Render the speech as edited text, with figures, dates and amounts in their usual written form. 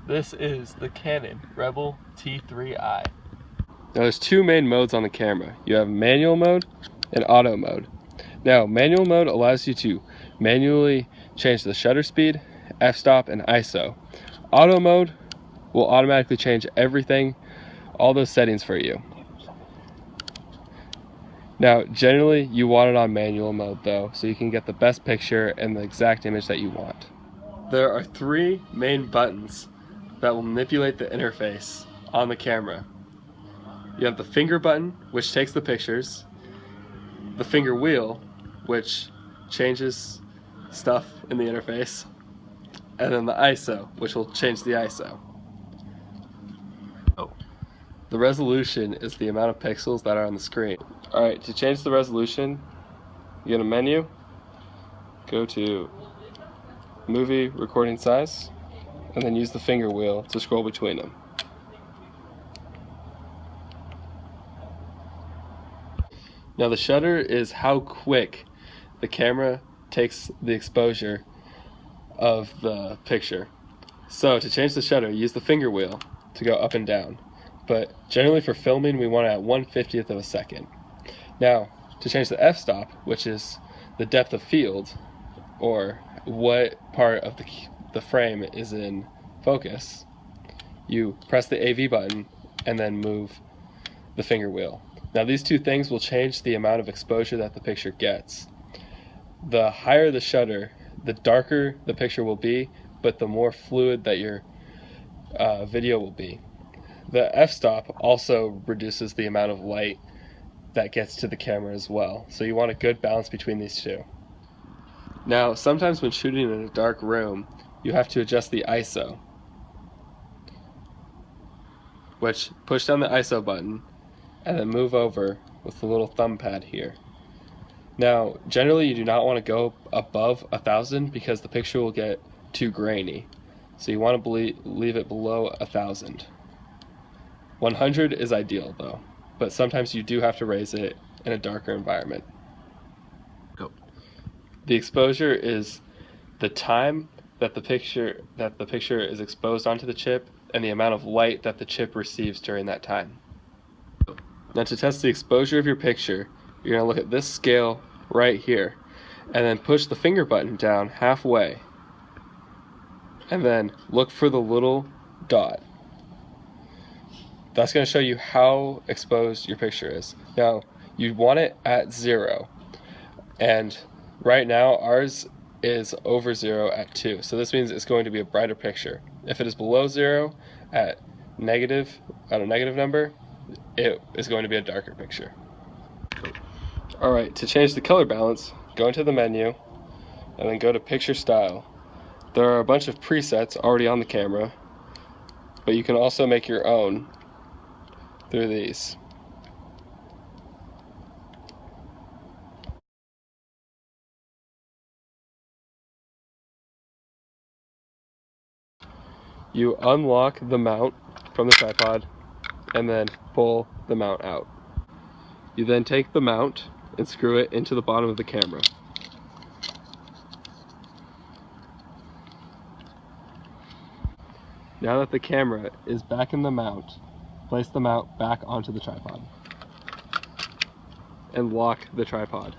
This is the Canon Rebel T3I. Now there's two main modes on the camera. You have manual mode and auto mode. Now manual mode allows you to manually change the shutter speed, f-stop, and ISO. Auto mode will automatically change everything, all those settings for you. Now generally you want it on manual mode though, so you can get the best picture and the exact image that you want. There are three main buttons that will manipulate the interface on the camera. You have the finger button, which takes the pictures, the finger wheel, which changes stuff in the interface, and then the ISO, which will change the ISO. The resolution is the amount of pixels that are on the screen. Alright, to change the resolution, you go to menu, go to movie recording size, and then use the finger wheel to scroll between them. Now the shutter is how quick the camera takes the exposure of the picture. So to change the shutter, use the finger wheel to go up and down. But generally for filming, we want it at 1/50th of a second. Now, to change the f-stop, which is the depth of field, or what part of the frame is in focus, you press the AV button and then move the finger wheel. Now these two things will change the amount of exposure that the picture gets. The higher the shutter, the darker the picture will be, but the more fluid that your video will be. The f-stop also reduces the amount of light that gets to the camera as well, so you want a good balance between these two. Now sometimes when shooting in a dark room, you have to adjust the ISO, which push down the ISO button and then move over with the little thumb pad here. Now generally you do not want to go above 1000 because the picture will get too grainy, so you want to leave it below 1000. 100 is ideal though, but sometimes you do have to raise it in a darker environment. The exposure is the time that the picture is exposed onto the chip and the amount of light that the chip receives during that time. Now to test the exposure of your picture, you're going to look at this scale right here and then push the finger button down halfway and then look for the little dot. That's going to show you how exposed your picture is. Now you want it at 0, and right now ours is over 0 at 2, so this means it's going to be a brighter picture. If it is below 0 at a negative number, it is going to be a darker picture. Alright, to change the color balance, go into the menu and then go to picture style. There are a bunch of presets already on the camera, but you can also make your own through these. You unlock the mount from the tripod and then pull the mount out. You then take the mount and screw it into the bottom of the camera. Now that the camera is back in the mount, place the mount back onto the tripod and lock the tripod.